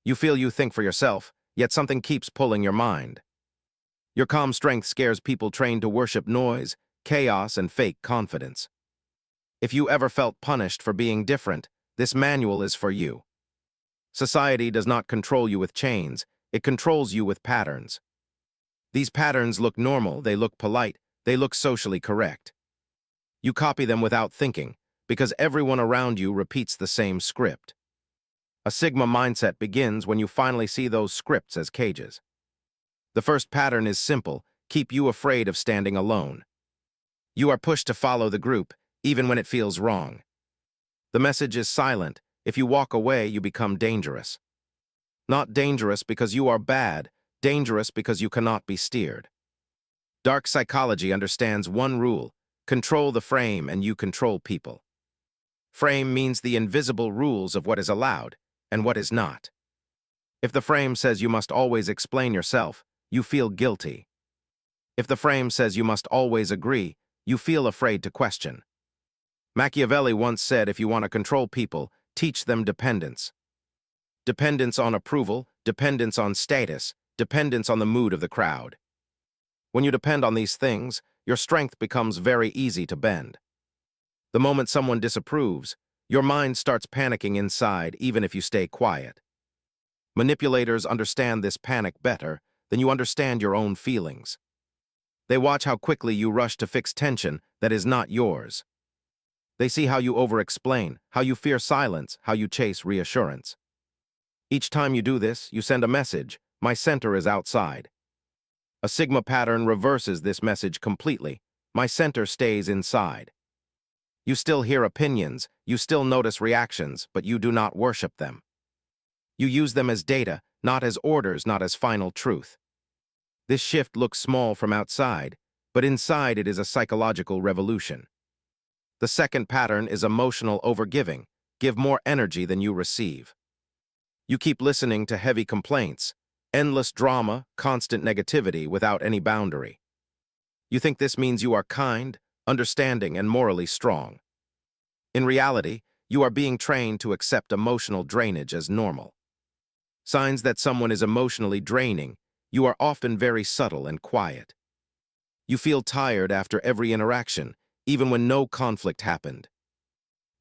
You feel you think for yourself, yet something keeps pulling your mind. Your calm strength scares people trained to worship noise, chaos, and fake confidence. If you ever felt punished for being different, this manual is for you. Society does not control you with chains, it controls you with patterns. These patterns look normal, they look polite, they look socially correct. You copy them without thinking, because everyone around you repeats the same script. A Sigma mindset begins when you finally see those scripts as cages. The first pattern is simple: keep you afraid of standing alone. You are pushed to follow the group, even when it feels wrong. The message is silent: if you walk away, you become dangerous. Not dangerous because you are bad, dangerous because you cannot be steered. Dark psychology understands one rule: control the frame and you control people. Frame means the invisible rules of what is allowed and what is not. If the frame says you must always explain yourself, you feel guilty. If the frame says you must always agree, you feel afraid to question. Machiavelli once said, if you want to control people, teach them dependence. Dependence on approval, dependence on status, dependence on the mood of the crowd. When you depend on these things, your strength becomes very easy to bend. The moment someone disapproves, your mind starts panicking inside, even if you stay quiet. Manipulators understand this panic better than you understand your own feelings. They watch how quickly you rush to fix tension that is not yours. They see how you over-explain, how you fear silence, how you chase reassurance. Each time you do this, you send a message: my center is outside. A Sigma pattern reverses this message completely: my center stays inside. You still hear opinions, you still notice reactions, but you do not worship them. You use them as data, not as orders, not as final truth. This shift looks small from outside, but inside it is a psychological revolution. The second pattern is emotional overgiving: give more energy than you receive. You keep listening to heavy complaints, endless drama, constant negativity without any boundary. You think this means you are kind, understanding, and morally strong. In reality, you are being trained to accept emotional drainage as normal. Signs that someone is emotionally draining: you are often very subtle and quiet. You feel tired after every interaction, even when no conflict happened.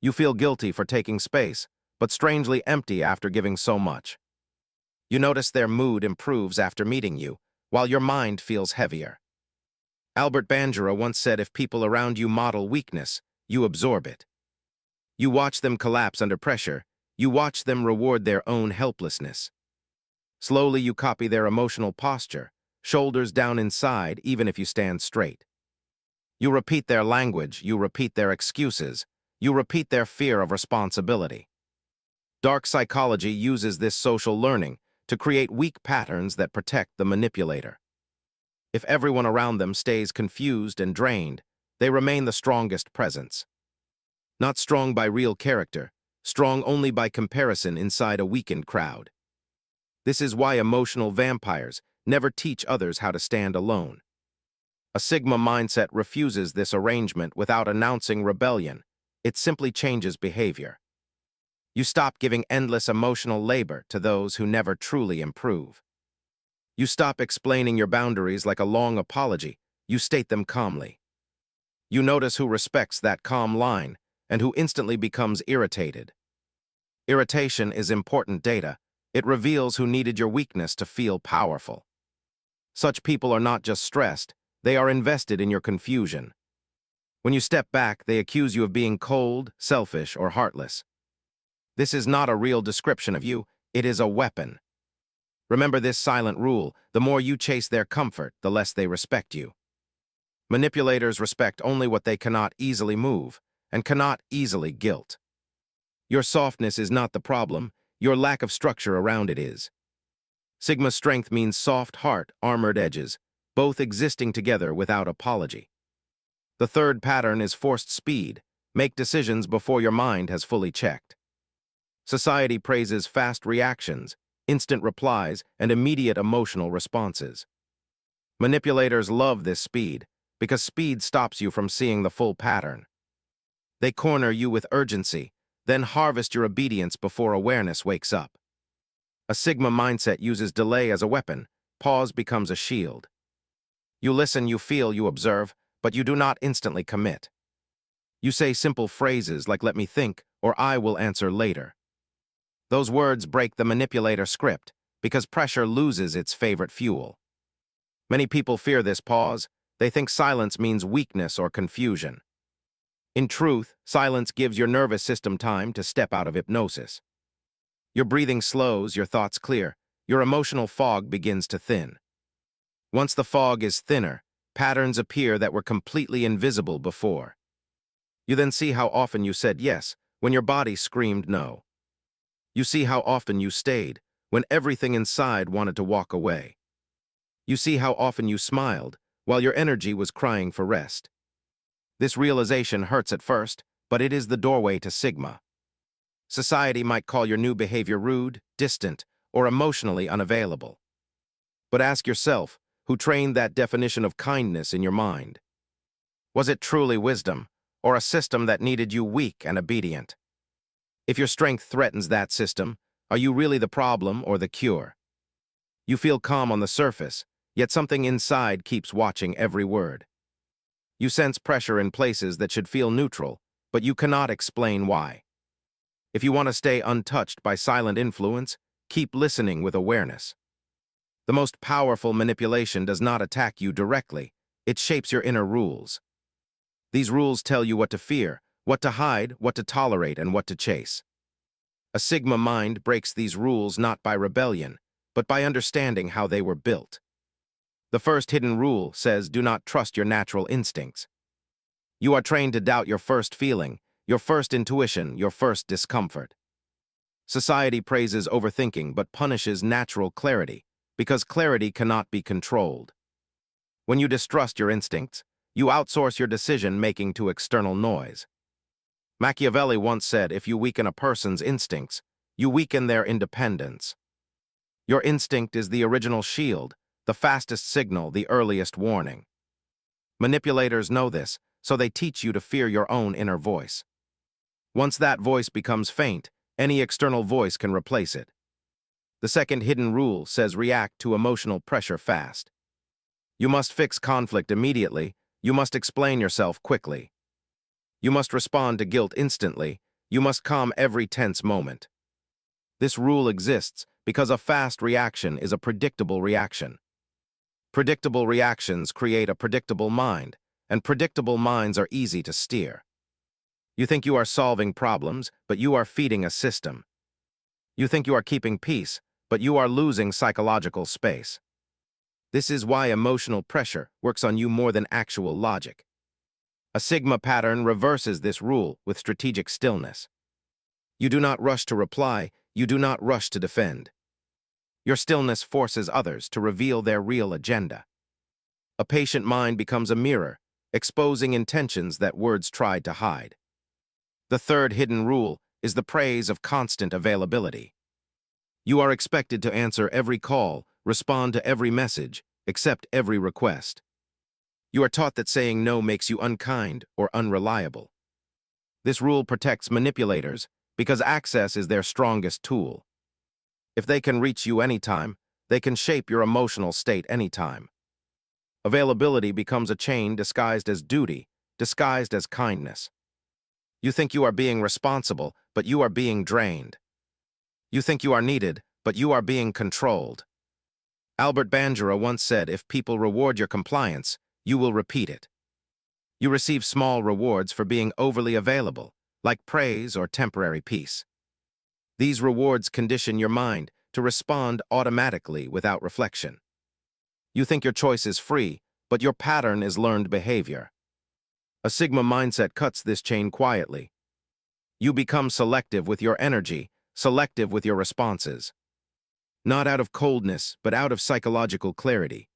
You feel guilty for taking space, but strangely empty after giving so much. You notice their mood improves after meeting you, while your mind feels heavier. Albert Bandura once said, if people around you model weakness, you absorb it. You watch them collapse under pressure, you watch them reward their own helplessness. Slowly you copy their emotional posture, shoulders down inside even if you stand straight. You repeat their language, you repeat their excuses, you repeat their fear of responsibility. Dark psychology uses this social learning to create weak patterns that protect the manipulator. If everyone around them stays confused and drained, they remain the strongest presence. Not strong by real character, strong only by comparison inside a weakened crowd. This is why emotional vampires never teach others how to stand alone. A Sigma mindset refuses this arrangement without announcing rebellion. It simply changes behavior. You stop giving endless emotional labor to those who never truly improve. You stop explaining your boundaries like a long apology. You state them calmly. You notice who respects that calm line and who instantly becomes irritated. Irritation is important data. It reveals who needed your weakness to feel powerful. Such people are not just stressed, they are invested in your confusion. When you step back, they accuse you of being cold, selfish, or heartless. This is not a real description of you, it is a weapon. Remember this silent rule: the more you chase their comfort, the less they respect you. Manipulators respect only what they cannot easily move, and cannot easily guilt. Your softness is not the problem, your lack of structure around it is. Sigma strength means soft heart, armored edges, both existing together without apology. The third pattern is forced speed: make decisions before your mind has fully checked. Society praises fast reactions, instant replies, and immediate emotional responses. Manipulators love this speed, because speed stops you from seeing the full pattern. They corner you with urgency, then harvest your obedience before awareness wakes up. A Sigma mindset uses delay as a weapon. Pause becomes a shield. You listen, you feel, you observe, but you do not instantly commit. You say simple phrases like "let me think" or "I will answer later." Those words break the manipulator script because pressure loses its favorite fuel. Many people fear this pause. They think silence means weakness or confusion. In truth, silence gives your nervous system time to step out of hypnosis. Your breathing slows, your thoughts clear, your emotional fog begins to thin. Once the fog is thinner, patterns appear that were completely invisible before. You then see how often you said yes when your body screamed no. You see how often you stayed when everything inside wanted to walk away. You see how often you smiled while your energy was crying for rest. This realization hurts at first, but it is the doorway to Sigma. Society might call your new behavior rude, distant, or emotionally unavailable. But ask yourself, who trained that definition of kindness in your mind? Was it truly wisdom, or a system that needed you weak and obedient? If your strength threatens that system, are you really the problem or the cure? You feel calm on the surface, yet something inside keeps watching every word. You sense pressure in places that should feel neutral, but you cannot explain why. If you want to stay untouched by silent influence, keep listening with awareness. The most powerful manipulation does not attack you directly, it shapes your inner rules. These rules tell you what to fear, what to hide, what to tolerate, and what to chase. A Sigma mind breaks these rules not by rebellion, but by understanding how they were built. The first hidden rule says, do not trust your natural instincts. You are trained to doubt your first feeling, your first intuition, your first discomfort. Society praises overthinking but punishes natural clarity, because clarity cannot be controlled. When you distrust your instincts, you outsource your decision-making to external noise. Machiavelli once said, if you weaken a person's instincts, you weaken their independence. Your instinct is the original shield, the fastest signal, the earliest warning. Manipulators know this, so they teach you to fear your own inner voice. Once that voice becomes faint, any external voice can replace it. The second hidden rule says react to emotional pressure fast. You must fix conflict immediately, you must explain yourself quickly. You must respond to guilt instantly, you must calm every tense moment. This rule exists because a fast reaction is a predictable reaction. Predictable reactions create a predictable mind, and predictable minds are easy to steer. You think you are solving problems, but you are feeding a system. You think you are keeping peace, but you are losing psychological space. This is why emotional pressure works on you more than actual logic. A Sigma pattern reverses this rule with strategic stillness. You do not rush to reply, you do not rush to defend. Your stillness forces others to reveal their real agenda. A patient mind becomes a mirror, exposing intentions that words tried to hide. The third hidden rule is the praise of constant availability. You are expected to answer every call, respond to every message, accept every request. You are taught that saying no makes you unkind or unreliable. This rule protects manipulators because access is their strongest tool. If they can reach you anytime, they can shape your emotional state anytime. Availability becomes a chain disguised as duty, disguised as kindness. You think you are being responsible, but you are being drained. You think you are needed, but you are being controlled. Albert Bandura once said, if people reward your compliance, you will repeat it. You receive small rewards for being overly available, like praise or temporary peace. These rewards condition your mind to respond automatically without reflection. You think your choice is free, but your pattern is learned behavior. A Sigma mindset cuts this chain quietly. You become selective with your energy, selective with your responses. Not out of coldness, but out of psychological clarity.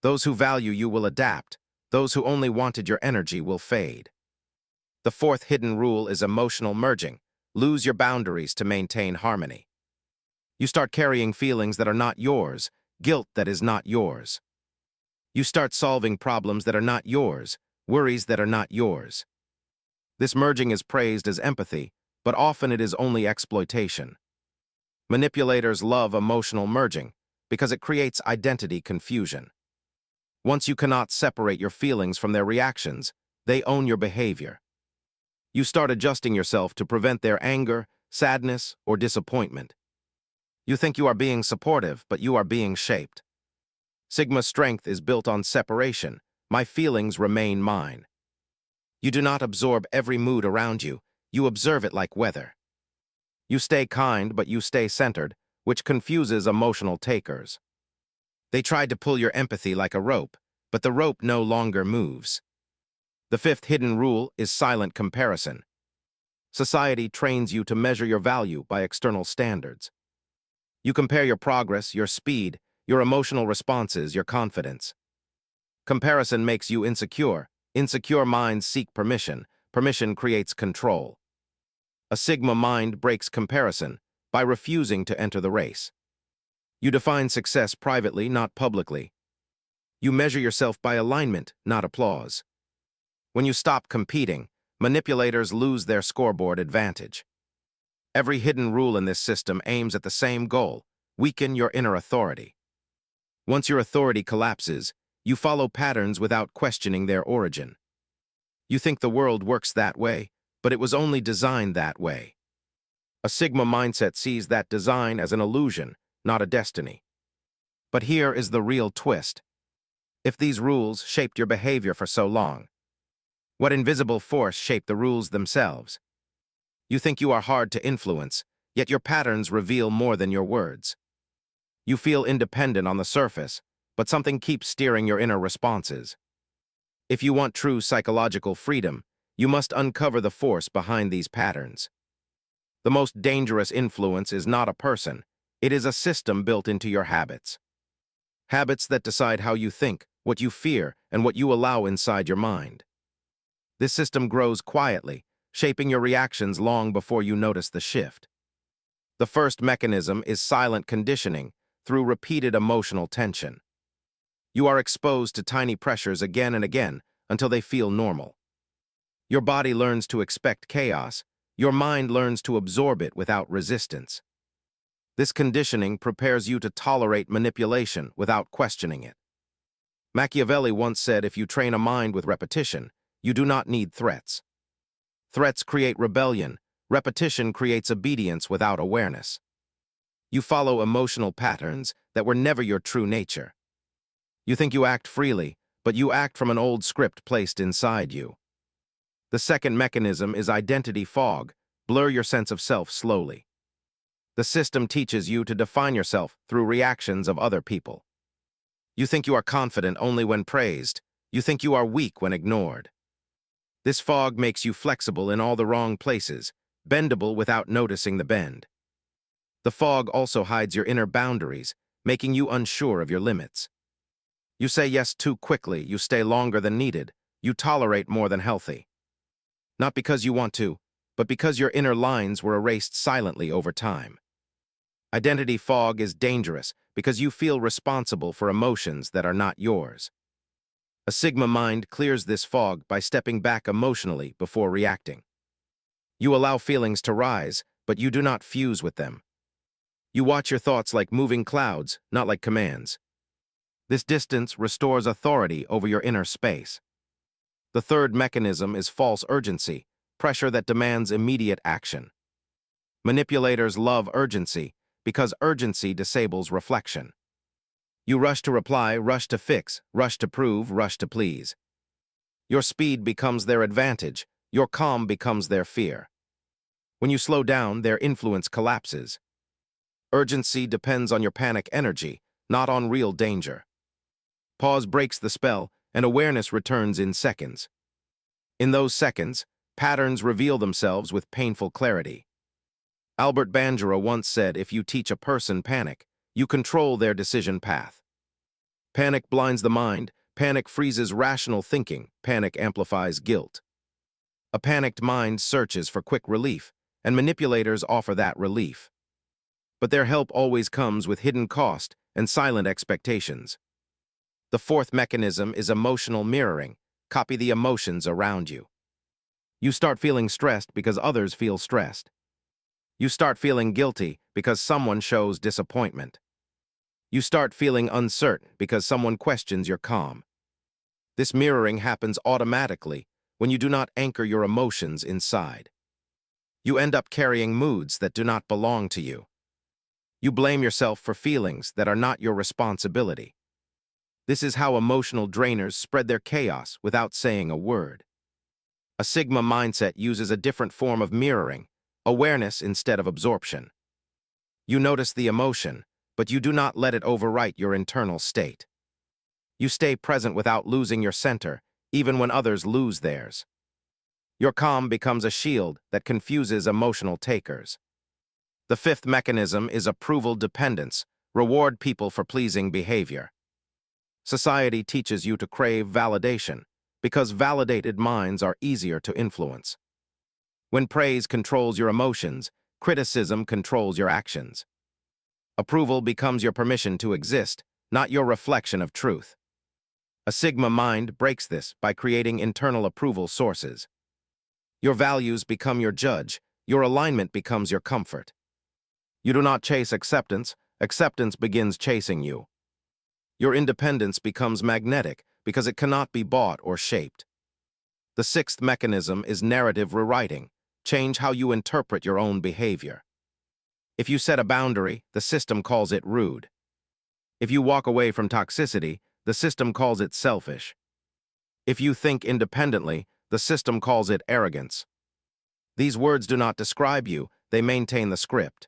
Those who value you will adapt. Those who only wanted your energy will fade. The fourth hidden rule is emotional merging. Lose your boundaries to maintain harmony. You start carrying feelings that are not yours, guilt that is not yours. You start solving problems that are not yours, worries that are not yours. This merging is praised as empathy, but often it is only exploitation. Manipulators love emotional merging because it creates identity confusion. Once you cannot separate your feelings from their reactions, they own your behavior. You start adjusting yourself to prevent their anger, sadness, or disappointment. You think you are being supportive, but you are being shaped. Sigma's strength is built on separation. My feelings remain mine. You do not absorb every mood around you. You observe it like weather. You stay kind, but you stay centered, which confuses emotional takers. They tried to pull your empathy like a rope, but the rope no longer moves. The fifth hidden rule is silent comparison. Society trains you to measure your value by external standards. You compare your progress, your speed, your emotional responses, your confidence. Comparison makes you insecure. Insecure minds seek permission. Permission creates control. A Sigma mind breaks comparison by refusing to enter the race. You define success privately, not publicly. You measure yourself by alignment, not applause. When you stop competing, manipulators lose their scoreboard advantage. Every hidden rule in this system aims at the same goal: weaken your inner authority. Once your authority collapses, you follow patterns without questioning their origin. You think the world works that way, but it was only designed that way. A Sigma mindset sees that design as an illusion, not a destiny. But here is the real twist. If these rules shaped your behavior for so long, what invisible force shaped the rules themselves? You think you are hard to influence, yet your patterns reveal more than your words. You feel independent on the surface, but something keeps steering your inner responses. If you want true psychological freedom, you must uncover the force behind these patterns. The most dangerous influence is not a person, it is a system built into your habits. Habits that decide how you think, what you fear, and what you allow inside your mind. This system grows quietly, shaping your reactions long before you notice the shift. The first mechanism is silent conditioning through repeated emotional tension. You are exposed to tiny pressures again and again until they feel normal. Your body learns to expect chaos. Your mind learns to absorb it without resistance. This conditioning prepares you to tolerate manipulation without questioning it. Machiavelli once said, if you train a mind with repetition, you do not need threats. Threats create rebellion. Repetition creates obedience without awareness. You follow emotional patterns that were never your true nature. You think you act freely, but you act from an old script placed inside you. The second mechanism is identity fog. Blur your sense of self slowly. The system teaches you to define yourself through reactions of other people. You think you are confident only when praised. You think you are weak when ignored. This fog makes you flexible in all the wrong places, bendable without noticing the bend. The fog also hides your inner boundaries, making you unsure of your limits. You say yes too quickly, you stay longer than needed, you tolerate more than healthy. Not because you want to, but because your inner lines were erased silently over time. Identity fog is dangerous because you feel responsible for emotions that are not yours. A Sigma mind clears this fog by stepping back emotionally before reacting. You allow feelings to rise, but you do not fuse with them. You watch your thoughts like moving clouds, not like commands. This distance restores authority over your inner space. The third mechanism is false urgency, pressure that demands immediate action. Manipulators love urgency because urgency disables reflection. You rush to reply, rush to fix, rush to prove, rush to please. Your speed becomes their advantage, your calm becomes their fear. When you slow down, their influence collapses. Urgency depends on your panic energy, not on real danger. Pause breaks the spell, and awareness returns in seconds. In those seconds, patterns reveal themselves with painful clarity. Albert Bandura once said, if you teach a person panic, you control their decision path. Panic blinds the mind, panic freezes rational thinking, panic amplifies guilt. A panicked mind searches for quick relief, and manipulators offer that relief. But their help always comes with hidden cost and silent expectations. The fourth mechanism is emotional mirroring. Copy the emotions around you. You start feeling stressed because others feel stressed. You start feeling guilty because someone shows disappointment. You start feeling uncertain because someone questions your calm. This mirroring happens automatically when you do not anchor your emotions inside. You end up carrying moods that do not belong to you. You blame yourself for feelings that are not your responsibility. This is how emotional drainers spread their chaos without saying a word. A Sigma mindset uses a different form of mirroring, awareness instead of absorption. You notice the emotion, but you do not let it overwrite your internal state. You stay present without losing your center, even when others lose theirs. Your calm becomes a shield that confuses emotional takers. The fifth mechanism is approval dependence, reward people for pleasing behavior. Society teaches you to crave validation, because validated minds are easier to influence. When praise controls your emotions, criticism controls your actions. Approval becomes your permission to exist, not your reflection of truth. A Sigma mind breaks this by creating internal approval sources. Your values become your judge, your alignment becomes your comfort. You do not chase acceptance, acceptance begins chasing you. Your independence becomes magnetic because it cannot be bought or shaped. The sixth mechanism is narrative rewriting. Change how you interpret your own behavior. If you set a boundary, the system calls it rude. If you walk away from toxicity, the system calls it selfish. If you think independently, the system calls it arrogance. These words do not describe you, they maintain the script.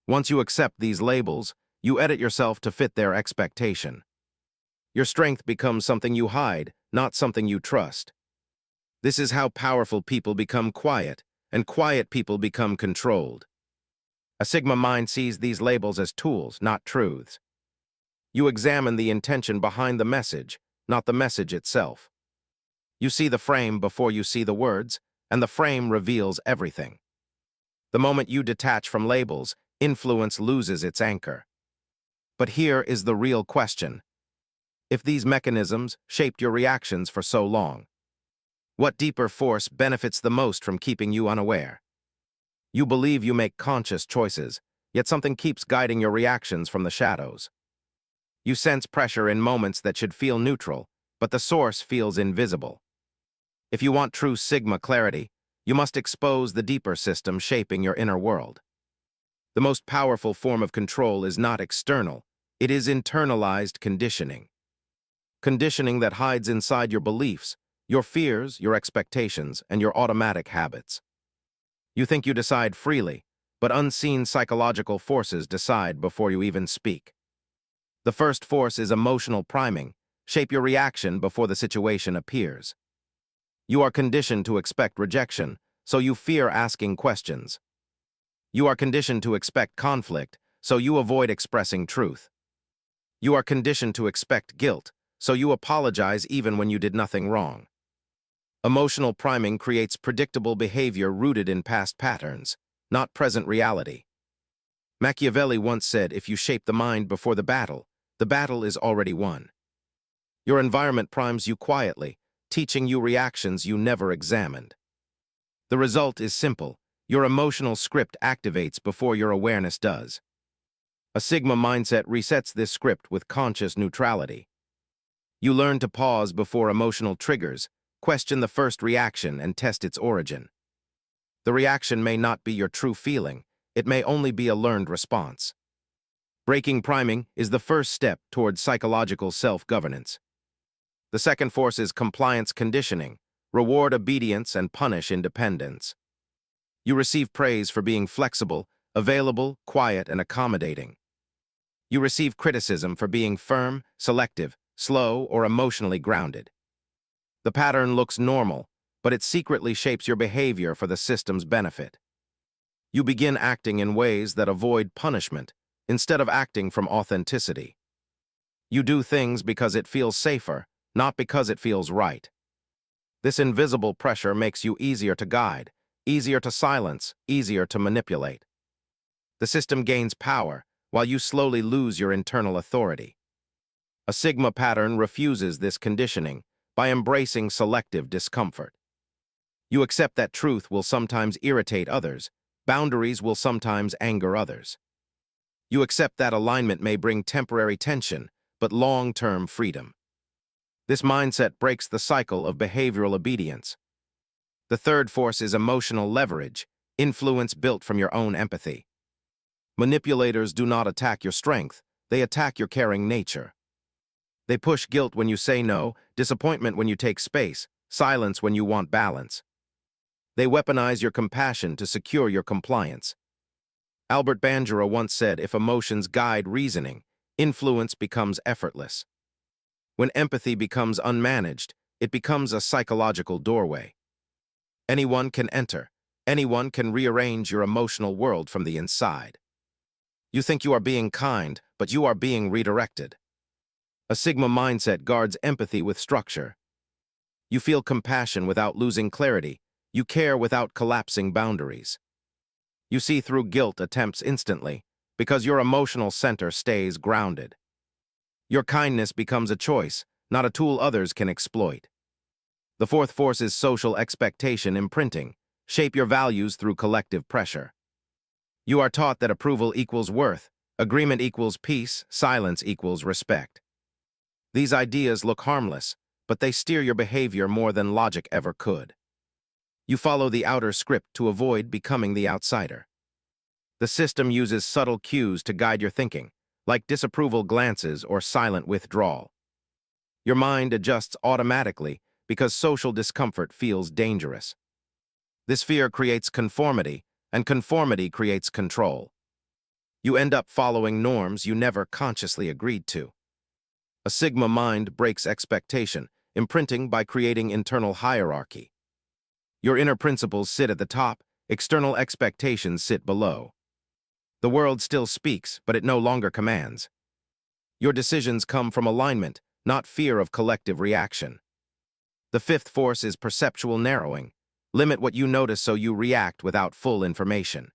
Once you accept these labels, you edit yourself to fit their expectation. Your strength becomes something you hide, not something you trust. This is how powerful people become quiet, and quiet people become controlled. A Sigma mind sees these labels as tools, not truths. You examine the intention behind the message, not the message itself. You see the frame before you see the words, and the frame reveals everything. The moment you detach from labels, influence loses its anchor. But here is the real question. If these mechanisms shaped your reactions for so long, what deeper force benefits the most from keeping you unaware? You believe you make conscious choices, yet something keeps guiding your reactions from the shadows. You sense pressure in moments that should feel neutral, but the source feels invisible. If you want true Sigma clarity, you must expose the deeper system shaping your inner world. The most powerful form of control is not external, it is internalized conditioning. Conditioning that hides inside your beliefs, your fears, your expectations, and your automatic habits. You think you decide freely, but unseen psychological forces decide before you even speak. The first force is emotional priming. Shape your reaction before the situation appears. You are conditioned to expect rejection, so you fear asking questions. You are conditioned to expect conflict, so you avoid expressing truth. You are conditioned to expect guilt, so you apologize even when you did nothing wrong. Emotional priming creates predictable behavior rooted in past patterns, not present reality. Machiavelli once said, if you shape the mind before the battle is already won. Your environment primes you quietly, teaching you reactions you never examined. The result is simple. Your emotional script activates before your awareness does. A Sigma mindset resets this script with conscious neutrality. You learn to pause before emotional triggers, question the first reaction, and test its origin. The reaction may not be your true feeling, it may only be a learned response. Breaking priming is the first step towards psychological self-governance. The second force is compliance conditioning, reward obedience and punish independence. You receive praise for being flexible, available, quiet, and accommodating. You receive criticism for being firm, selective, slow, or emotionally grounded. The pattern looks normal, but it secretly shapes your behavior for the system's benefit. You begin acting in ways that avoid punishment, instead of acting from authenticity. You do things because it feels safer, not because it feels right. This invisible pressure makes you easier to guide, easier to silence, easier to manipulate. The system gains power, while you slowly lose your internal authority. A Sigma pattern refuses this conditioning by embracing selective discomfort. You accept that truth will sometimes irritate others, Boundaries will sometimes anger others. You accept that alignment may bring temporary tension, but long-term freedom. This mindset breaks the cycle of behavioral obedience. The third force is emotional leverage, influence built from your own empathy. Manipulators do not attack your strength, they attack your caring nature. They push guilt when you say no, disappointment when you take space, silence when you want balance. They weaponize your compassion to secure your compliance. Albert Bandura once said, if emotions guide reasoning, influence becomes effortless. When empathy becomes unmanaged, it becomes a psychological doorway. Anyone can enter. Anyone can rearrange your emotional world from the inside. You think you are being kind, but you are being redirected. A Sigma mindset guards empathy with structure. You feel compassion without losing clarity. You care without collapsing boundaries. You see through guilt attempts instantly, because your emotional center stays grounded. Your kindness becomes a choice, not a tool others can exploit. The fourth force is social expectation imprinting. Shape your values through collective pressure. You are taught that approval equals worth, agreement equals peace, silence equals respect. These ideas look harmless, but they steer your behavior more than logic ever could. You follow the outer script to avoid becoming the outsider. The system uses subtle cues to guide your thinking, like disapproval glances or silent withdrawal. Your mind adjusts automatically because social discomfort feels dangerous. This fear creates conformity, and conformity creates control. You end up following norms you never consciously agreed to. A Sigma mind breaks expectation, imprinting by creating internal hierarchy. Your inner principles sit at the top, external expectations sit below. The world still speaks, but it no longer commands. Your decisions come from alignment, not fear of collective reaction. The fifth force is perceptual narrowing. Limit what you notice so you react without full information.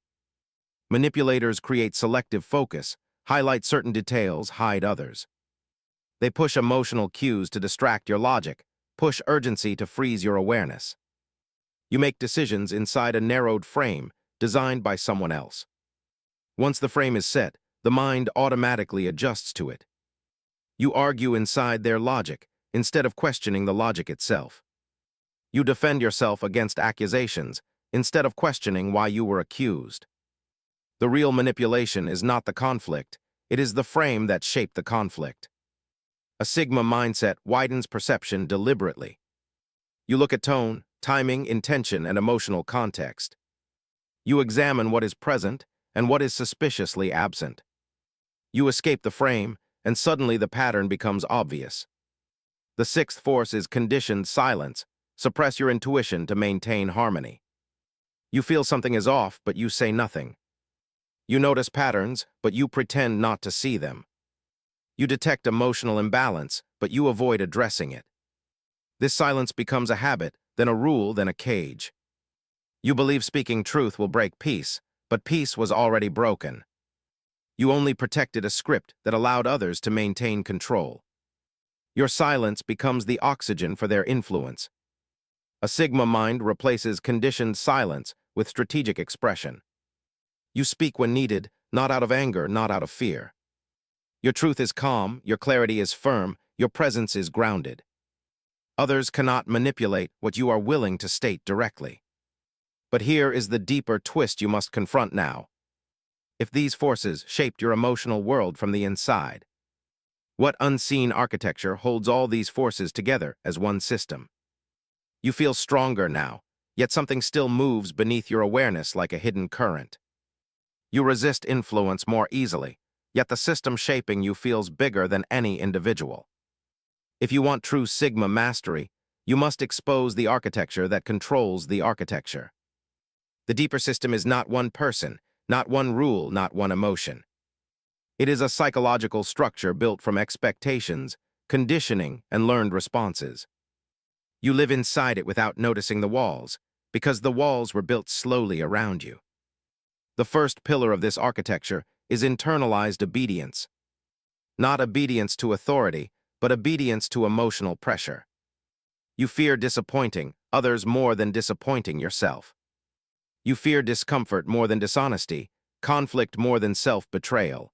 Manipulators create selective focus, highlight certain details, hide others. They push emotional cues to distract your logic, push urgency to freeze your awareness. You make decisions inside a narrowed frame designed by someone else. Once the frame is set, the mind automatically adjusts to it. You argue inside their logic instead of questioning the logic itself. You defend yourself against accusations instead of questioning why you were accused. The real manipulation is not the conflict, it is the frame that shaped the conflict. A Sigma mindset widens perception deliberately. You look at tone, timing, intention, and emotional context. You examine what is present and what is suspiciously absent. You escape the frame, and suddenly the pattern becomes obvious. The sixth force is conditioned silence. Suppress your intuition to maintain harmony. You feel something is off, but you say nothing. You notice patterns, but you pretend not to see them. You detect emotional imbalance, but you avoid addressing it. This silence becomes a habit, then a rule, then a cage. You believe speaking truth will break peace, but peace was already broken. You only protected a script that allowed others to maintain control. Your silence becomes the oxygen for their influence. A Sigma mind replaces conditioned silence with strategic expression. You speak when needed, not out of anger, not out of fear. Your truth is calm, your clarity is firm, your presence is grounded. Others cannot manipulate what you are willing to state directly. But here is the deeper twist you must confront now. If these forces shaped your emotional world from the inside, what unseen architecture holds all these forces together as one system? You feel stronger now, yet something still moves beneath your awareness like a hidden current. You resist influence more easily, yet the system shaping you feels bigger than any individual. If you want true Sigma mastery, you must expose the architecture that controls the architecture. The deeper system is not one person, not one rule, not one emotion. It is a psychological structure built from expectations, conditioning, and learned responses. You live inside it without noticing the walls, because the walls were built slowly around you. The first pillar of this architecture is internalized obedience. Not obedience to authority, but obedience to emotional pressure. You fear disappointing others more than disappointing yourself. You fear discomfort more than dishonesty, conflict more than self-betrayal.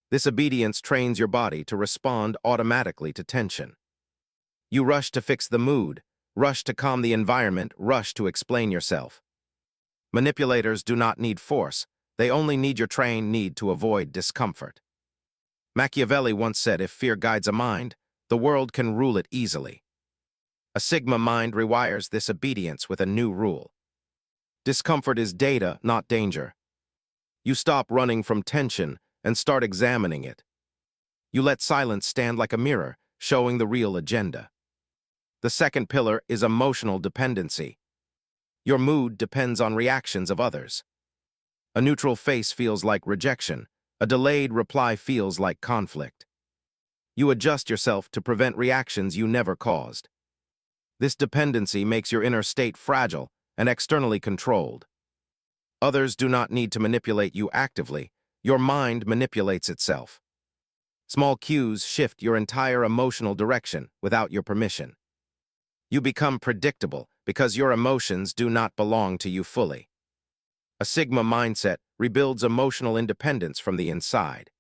This obedience trains your body to respond automatically to tension. You rush to fix the mood, rush to calm the environment, rush to explain yourself. Manipulators do not need force. They only need your trained need to avoid discomfort. Machiavelli once said, if fear guides a mind, the world can rule it easily. A Sigma mind rewires this obedience with a new rule. Discomfort is data, not danger. You stop running from tension and start examining it. You let silence stand like a mirror, showing the real agenda. The second pillar is emotional dependency. Your mood depends on reactions of others. A neutral face feels like rejection. A delayed reply feels like conflict. You adjust yourself to prevent reactions you never caused. This dependency makes your inner state fragile and externally controlled. Others do not need to manipulate you actively. Your mind manipulates itself. Small cues shift your entire emotional direction without your permission. You become predictable because your emotions do not belong to you fully. A Sigma mindset rebuilds emotional independence from the inside.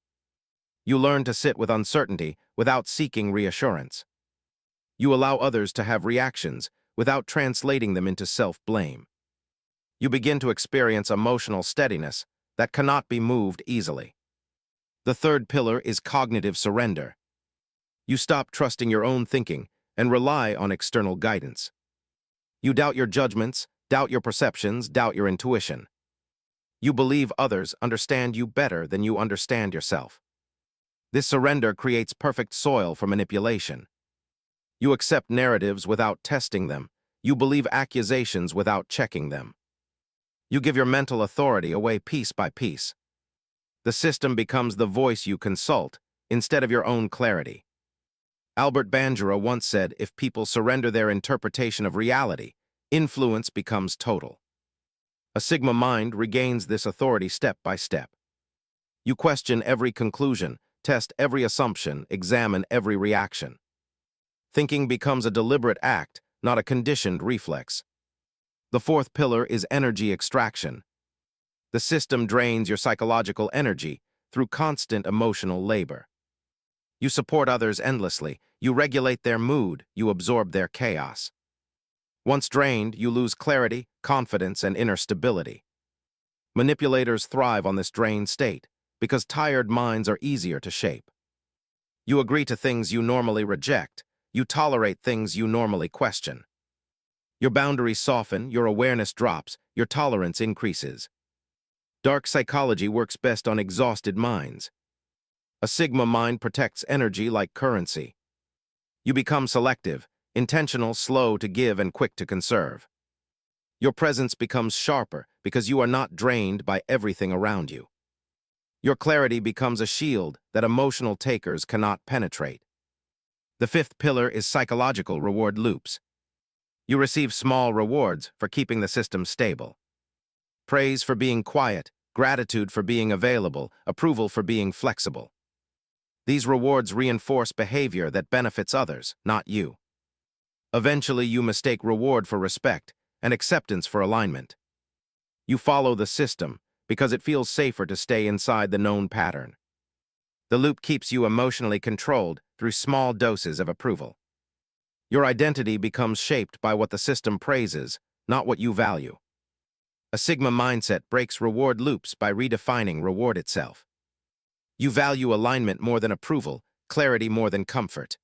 You learn to sit with uncertainty without seeking reassurance. You allow others to have reactions without translating them into self-blame. You begin to experience emotional steadiness that cannot be moved easily. The third pillar is cognitive surrender. You stop trusting your own thinking and rely on external guidance. You doubt your judgments, doubt your perceptions, doubt your intuition. You believe others understand you better than you understand yourself. This surrender creates perfect soil for manipulation. You accept narratives without testing them. You believe accusations without checking them. You give your mental authority away piece by piece. The system becomes the voice you consult instead of your own clarity. Albert Bandura once said, if people surrender their interpretation of reality, influence becomes total. A Sigma mind regains this authority step by step. You question every conclusion, test every assumption, examine every reaction. Thinking becomes a deliberate act, not a conditioned reflex. The fourth pillar is energy extraction. The system drains your psychological energy through constant emotional labor. You support others endlessly. You regulate their mood. You absorb their chaos. Once drained, you lose clarity, confidence, and inner stability. Manipulators thrive on this drained state because tired minds are easier to shape. You agree to things you normally reject. You tolerate things you normally question. Your boundaries soften, your awareness drops, your tolerance increases. Dark psychology works best on exhausted minds. A Sigma mind protects energy like currency. You become selective, intentional, slow to give, and quick to conserve. Your presence becomes sharper because you are not drained by everything around you. Your clarity becomes a shield that emotional takers cannot penetrate. The fifth pillar is psychological reward loops. You receive small rewards for keeping the system stable. Praise for being quiet, gratitude for being available, approval for being flexible. These rewards reinforce behavior that benefits others, not you. Eventually, you mistake reward for respect and acceptance for alignment. You follow the system because it feels safer to stay inside the known pattern. The loop keeps you emotionally controlled through small doses of approval. Your identity becomes shaped by what the system praises, not what you value. A Sigma mindset breaks reward loops by redefining reward itself. You value alignment more than approval, clarity more than comfort.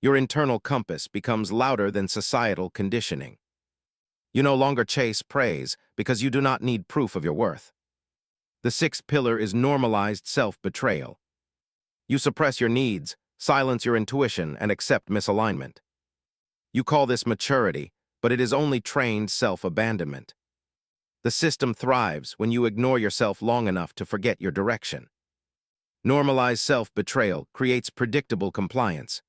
Your internal compass becomes louder than societal conditioning. You no longer chase praise because you do not need proof of your worth. The sixth pillar is normalized self-betrayal. You suppress your needs, silence your intuition, and accept misalignment. You call this maturity, but it is only trained self-abandonment. The system thrives when you ignore yourself long enough to forget your direction. Normalized self-betrayal creates predictable compliance.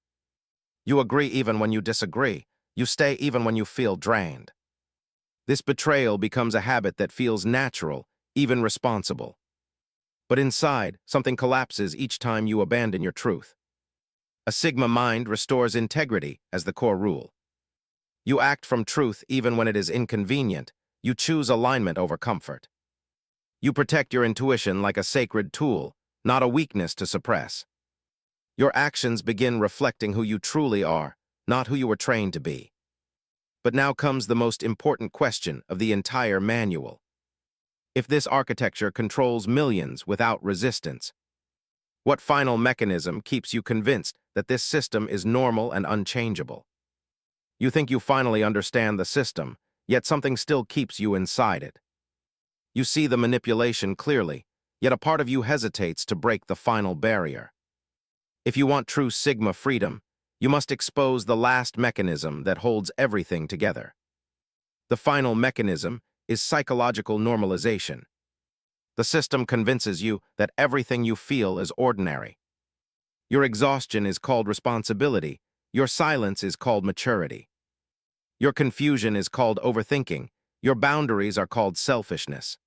You agree even when you disagree. You stay even when you feel drained. This betrayal becomes a habit that feels natural, even responsible. But inside, something collapses each time you abandon your truth. A Sigma mind restores integrity as the core rule. You act from truth even when it is inconvenient, You choose alignment over comfort. You protect your intuition like a sacred tool, not a weakness to suppress. Your actions begin reflecting who you truly are, not who you were trained to be. But now comes the most important question of the entire manual. If this architecture controls millions without resistance, what final mechanism keeps you convinced that this system is normal and unchangeable? You think you finally understand the system, yet something still keeps you inside it. You see the manipulation clearly, yet a part of you hesitates to break the final barrier. If you want true Sigma freedom, you must expose the last mechanism that holds everything together. The final mechanism is psychological normalization. The system convinces you that everything you feel is ordinary. Your exhaustion is called responsibility. Your silence is called maturity. Your confusion is called overthinking. Your boundaries are called selfishness.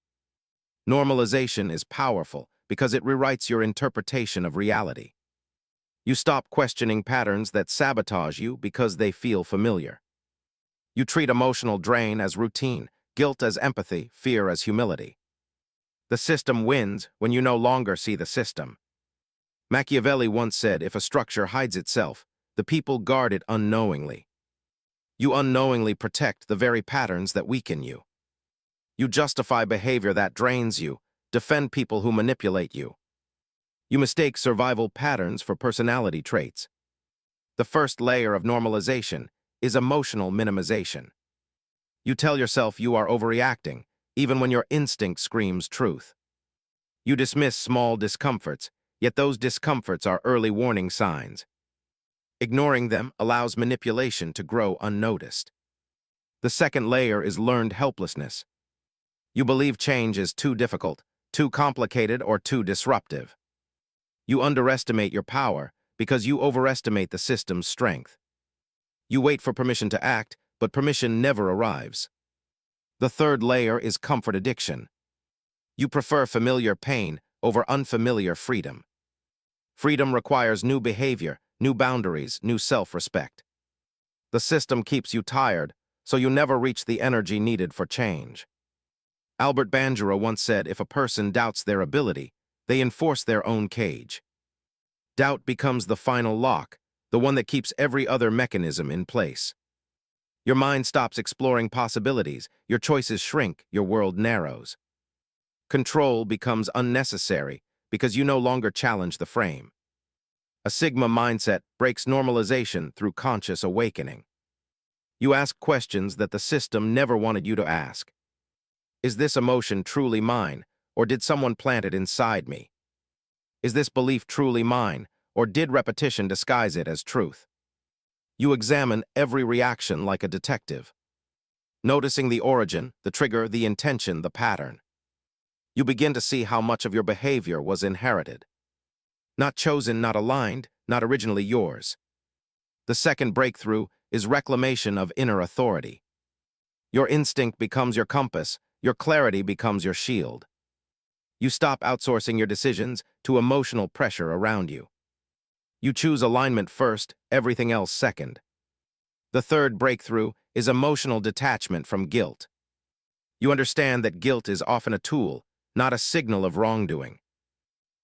Normalization is powerful because it rewrites your interpretation of reality. You stop questioning patterns that sabotage you because they feel familiar. You treat emotional drain as routine, guilt as empathy, fear as humility. The system wins when you no longer see the system. Machiavelli once said, if a structure hides itself, the people guard it unknowingly. You unknowingly protect the very patterns that weaken you. You justify behavior that drains you, defend people who manipulate you. You mistake survival patterns for personality traits. The first layer of normalization is emotional minimization. You tell yourself you are overreacting, even when your instinct screams truth. You dismiss small discomforts, yet those discomforts are early warning signs. Ignoring them allows manipulation to grow unnoticed. The second layer is learned helplessness. You believe change is too difficult, too complicated, or too disruptive. You underestimate your power because you overestimate the system's strength. You wait for permission to act, but permission never arrives. The third layer is comfort addiction. You prefer familiar pain over unfamiliar freedom. Freedom requires new behavior, new boundaries, new self-respect. The system keeps you tired, so you never reach the energy needed for change. Albert Bandura once said, if a person doubts their ability, they enforce their own cage. Doubt becomes the final lock, the one that keeps every other mechanism in place. Your mind stops exploring possibilities, your choices shrink, your world narrows. Control becomes unnecessary because you no longer challenge the frame. A Sigma mindset breaks normalization through conscious awakening. You ask questions that the system never wanted you to ask. Is this emotion truly mine, or did someone plant it inside me? Is this belief truly mine, or did repetition disguise it as truth? You examine every reaction like a detective, noticing the origin, the trigger, the intention, the pattern. You begin to see how much of your behavior was inherited. Not chosen, not aligned, not originally yours. The second breakthrough is reclamation of inner authority. Your instinct becomes your compass, your clarity becomes your shield. You stop outsourcing your decisions to emotional pressure around you. You choose alignment first, everything else second. The third breakthrough is emotional detachment from guilt. You understand that guilt is often a tool, not a signal of wrongdoing.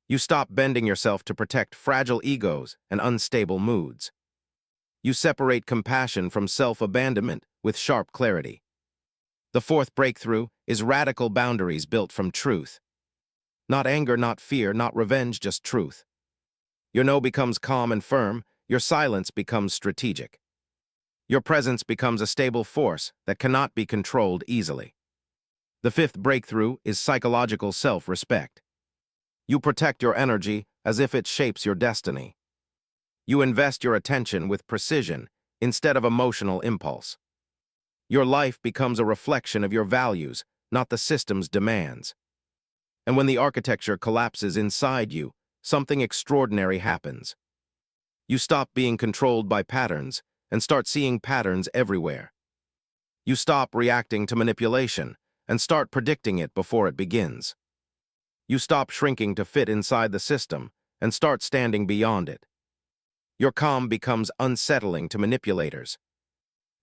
You stop bending yourself to protect fragile egos and unstable moods. You separate compassion from self-abandonment with sharp clarity. The fourth breakthrough is radical boundaries built from truth. Not anger, not fear, not revenge, just truth. Your no becomes calm and firm, your silence becomes strategic. Your presence becomes a stable force that cannot be controlled easily. The fifth breakthrough is psychological self-respect. You protect your energy as if it shapes your destiny. You invest your attention with precision instead of emotional impulse. Your life becomes a reflection of your values, not the system's demands. And when the architecture collapses inside you, something extraordinary happens. You stop being controlled by patterns and start seeing patterns everywhere. You stop reacting to manipulation and start predicting it before it begins. You stop shrinking to fit inside the system and start standing beyond it. Your calm becomes unsettling to manipulators.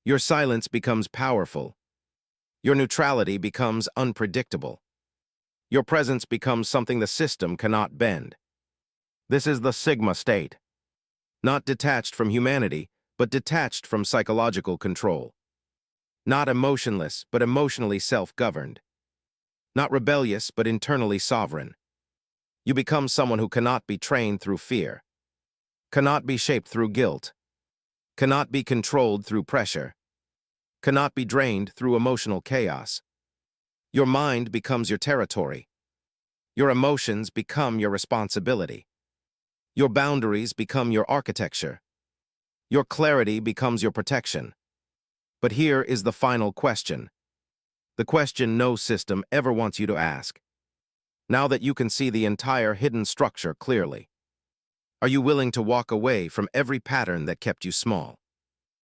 Your silence becomes powerful. Your neutrality becomes unpredictable. Your presence becomes something the system cannot bend. This is the Sigma state. Not detached from humanity, but detached from psychological control. Not emotionless, but emotionally self-governed. Not rebellious, but internally sovereign. You become someone who cannot be trained through fear, cannot be shaped through guilt, cannot be controlled through pressure, cannot be drained through emotional chaos. Your mind becomes your territory. Your emotions become your responsibility. Your boundaries become your architecture. Your clarity becomes your protection. But here is the final question. The question no system ever wants you to ask. Now that you can see the entire hidden structure clearly, are you willing to walk away from every pattern that kept you small?